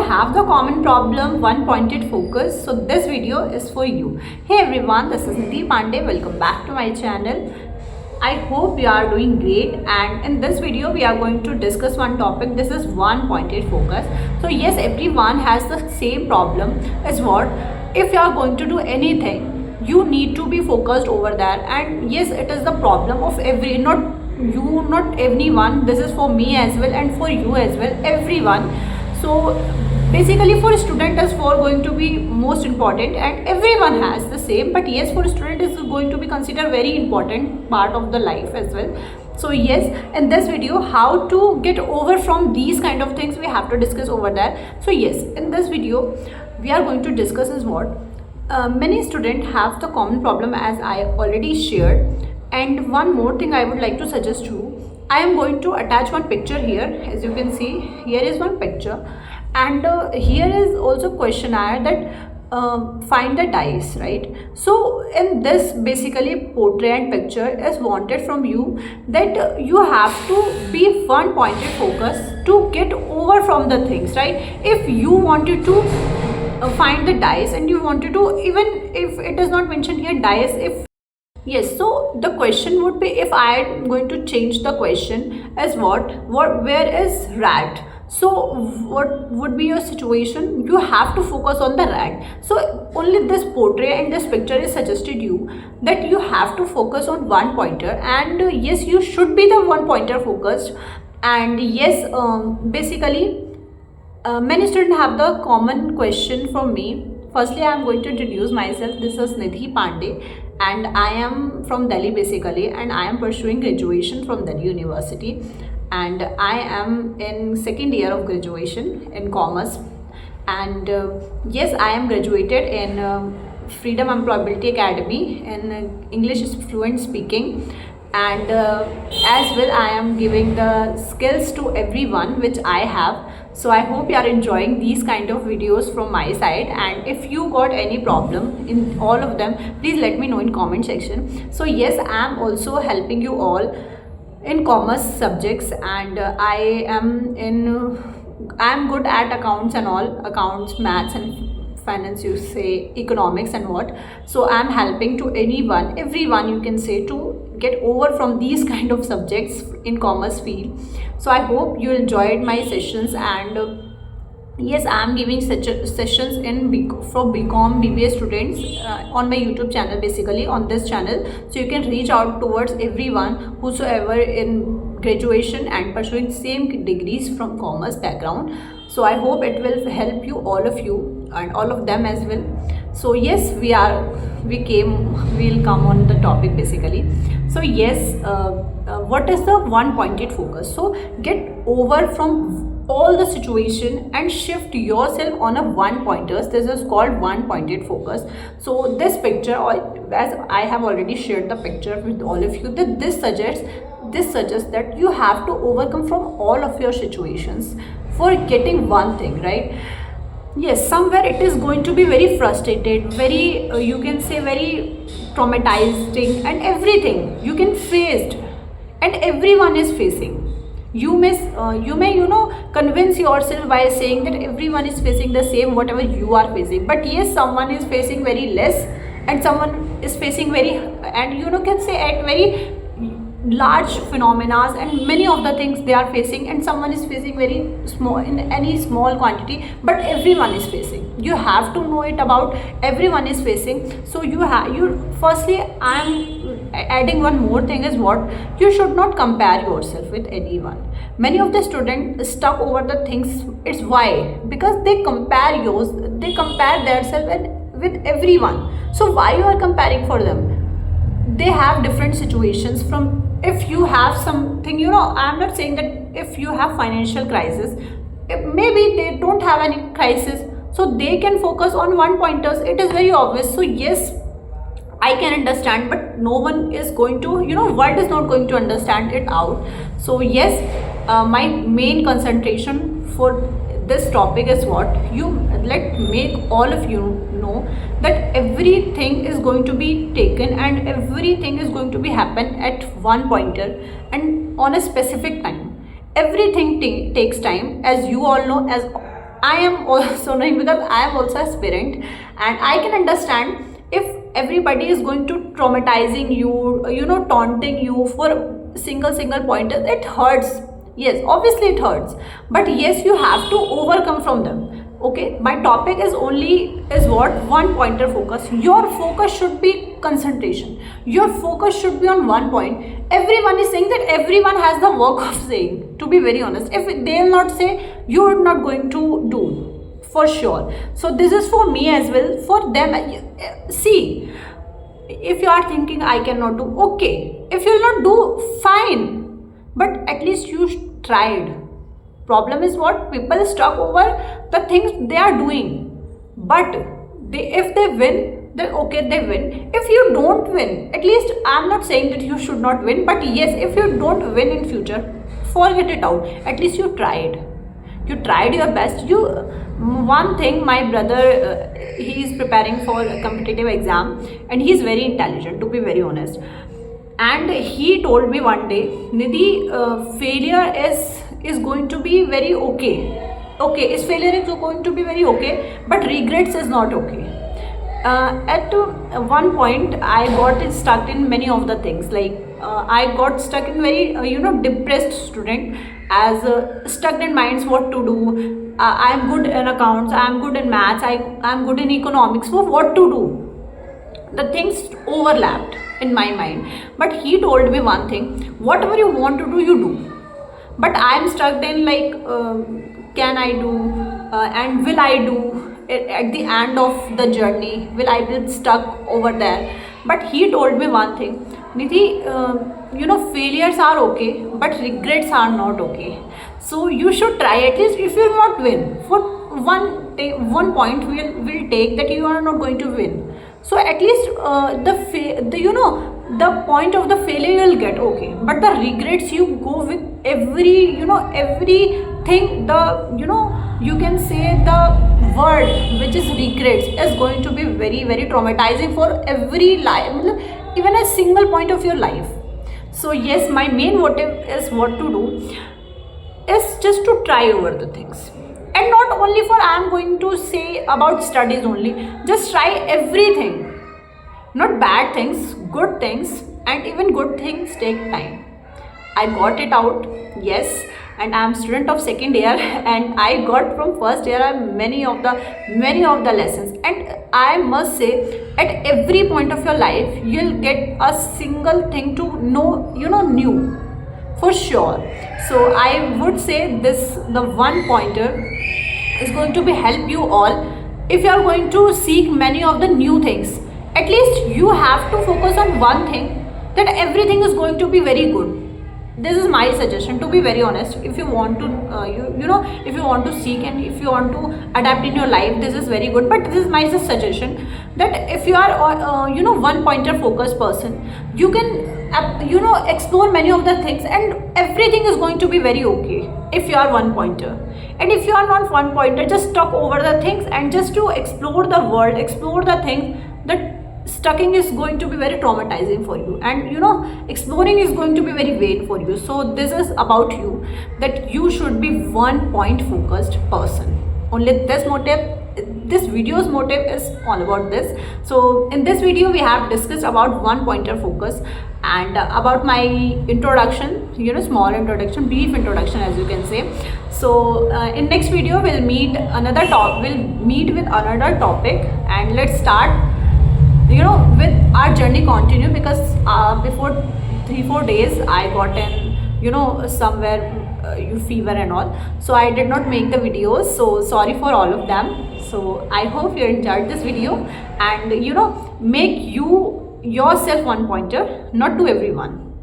have the common problem one pointed focus, so this video is for you. Hey everyone, this is Nidhi Pandey. Welcome back to my channel. I hope you are doing great, and in this video we are going to discuss one topic. This is one pointed focus. So yes, everyone has the same problem. Is what if you are going to do anything, you need to be focused over there. And yes, it is the problem of not everyone. This is for me as well and for you as well, everyone. So basically for a student is for going to be most important, and everyone has the same, but yes, for a student is going to be considered very important part of the life as well. So yes, in this video, how to get over from these kind of things we have to discuss over there. So yes, in this video we are going to discuss is what many students have the common problem, as I already shared. And one more thing I would like to suggest you, I am going to attach one picture here. As you can see, here is one picture, and here is also questionnaire that find the dice, right? So in this, basically portrait and picture is wanted from you, that you have to be one pointed focus to get over from the things, right? If you wanted to find the dice, and you wanted to, even if it is not mentioned here dice, if yes, so the question would be, if I am going to change the question as where is rat? So what would be your situation? You have to focus on the rat. So only this portrait and this picture is suggested you that you have to focus on one pointer, and yes, you should be the one pointer focused. And yes, basically many students have the common question from me. Firstly, I am going to introduce myself. This is Nidhi Pandey, and I am from Delhi basically, and I am pursuing graduation from Delhi University, and I am in second year of graduation in commerce. And yes, I am graduated in Freedom Employability Academy in English fluent speaking, and as well I am giving the skills to everyone which I have. So I hope you are enjoying these kind of videos from my side, and if you got any problem in all of them, please let me know in comment section. So yes, I am also helping you all in commerce subjects, and I am good at accounts and all, accounts, maths and finance, you say economics and what. So I am helping to everyone you can say, to get over from these kind of subjects in commerce field. So I hope you enjoyed my sessions, and yes, I am giving such sessions for BCom BBA students on my YouTube channel, basically on this channel. So you can reach out towards everyone whosoever in graduation and pursuing same degrees from commerce background. So I hope it will help you, all of you and all of them as well. So yes, we'll come on the topic basically. So yes, what is the one pointed focus? So get over from all the situation and shift yourself on a one pointers. This is called one pointed focus. So this picture, as I have already shared the picture with all of you, that this suggests that you have to overcome from all of your situations for getting one thing, right? Yes, somewhere it is going to be very frustrated, very you can say very traumatizing, and everything you can face, and everyone is facing. You may convince yourself by saying that everyone is facing the same whatever you are facing, but yes, someone is facing very less, and someone is facing very, and can say at very large phenomena, and many of the things they are facing, and someone is facing very small in any small quantity, but everyone is facing. You have to know it about everyone is facing. So firstly, I am adding one more thing is what you should not compare yourself with anyone. Many of the students stuck over the things. It's why? Because they compare themselves with everyone. So why you are comparing for them? They have different situations. From if you have something, I am not saying that if you have financial crisis, maybe they don't have any crisis, so they can focus on one pointers. It is very obvious. So yes, I can understand, but no one is going to, world is not going to understand it out. So yes, my main concentration for this topic is what make all of you know that everything is going to be taken, and everything is going to be happen at one pointer and on a specific time. Everything takes time, as you all know, as I am also knowing because I am also aspirant, and I can understand if everybody is going to traumatizing you, taunting you for single pointers, it hurts. Yes, obviously it hurts, but yes, you have to overcome from them. Okay, my topic is only is what one pointer focus. Your focus should be concentration. Your focus should be on one point. Everyone is saying that everyone has the work of saying, to be very honest. If they'll not say, you are not going to do for sure. So this is for me as well, for them. See, if you are thinking I cannot do, okay, if you'll not do, fine, but at least you tried. Problem is what people stuck over the things they are doing, but if they win, then okay, they win. If you don't win, at least I'm not saying that you should not win, but yes, if you don't win in future, forget it out. At least you tried. You tried your best. You one thing, my brother, he is preparing for a competitive exam, and he is very intelligent, to be very honest. And he told me one day, Nidhi, failure is going to be very okay. Okay, is failure is going to be very okay, but regrets is not okay. At one point, I got stuck in many of the things. Like I got stuck in very depressed student, as stuck in minds what to do. I am good in accounts. I am good in maths. I am good in economics. So what to do? The things overlapped in my mind, but he told me one thing: whatever you want to do, you do. But I'm stuck in like, can I do, and will I do at the end of the journey? Will I be stuck over there? But he told me one thing, Nidhi, failures are okay, but regrets are not okay. So you should try. At least if you will not win, for one point will take that you are not going to win. So at least the point of the failure you'll get, okay, but the regrets, you go with everything, you can say the word which is regrets is going to be very very traumatizing for every life, even a single point of your life. So yes, my main motive is what to do is just to try over the things. And not only for I am going to say about studies only, just try everything. Not bad things, good things, and even good things take time. I got it out, yes, and I am student of second year, and I got from first year many of the lessons. And I must say, at every point of your life, you'll get a single thing to know, new, for sure. So I would say the one pointer is going to be help you all. If you are going to seek many of the new things, at least you have to focus on one thing, that everything is going to be very good. This is my suggestion, to be very honest. If you want to if you want to seek and if you want to adapt in your life, this is very good. But this is my suggestion, that if you are one pointer focused person, you can explore many of the things, and everything is going to be very okay if you are one pointer. And if you are not one pointer, just talk over the things and just to explore the world, explore the things. That stucking is going to be very traumatizing for you, and exploring is going to be very vain for you. So this is about you, that you should be one point focused person. Only this video's motive is all about this. So in this video we have discussed about one pointer focus, and about my introduction, small introduction, brief introduction, as you can say. So in next video we'll meet with another topic, and let's start with our journey continue, because before 3-4 days I got in somewhere fever and all, so I did not make the videos, so sorry for all of them. So I hope you enjoyed this video, and make yourself one pointer, not to everyone.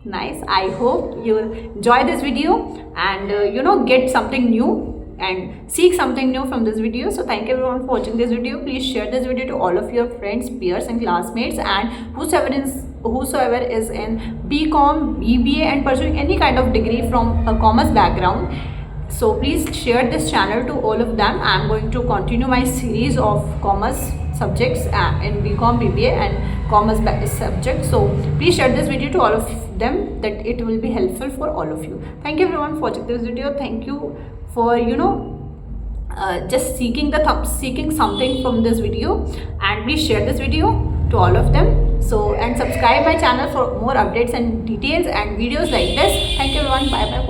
Nice. I hope you enjoy this video and get something new and seek something new from this video. So thank you everyone for watching this video. Please share this video to all of your friends, peers and classmates, and whosoever is in BCom, BBA and pursuing any kind of degree from a commerce background. So please share this channel to all of them. I am going to continue my series of commerce subjects in BCom, BBA and commerce subjects. So please share this video to all of them, that it will be helpful for all of you. Thank you everyone for watching this video. Thank you for just seeking something from this video, and please share this video to all of them. So, and subscribe my channel for more updates and details and videos like this. Thank you everyone. Bye bye.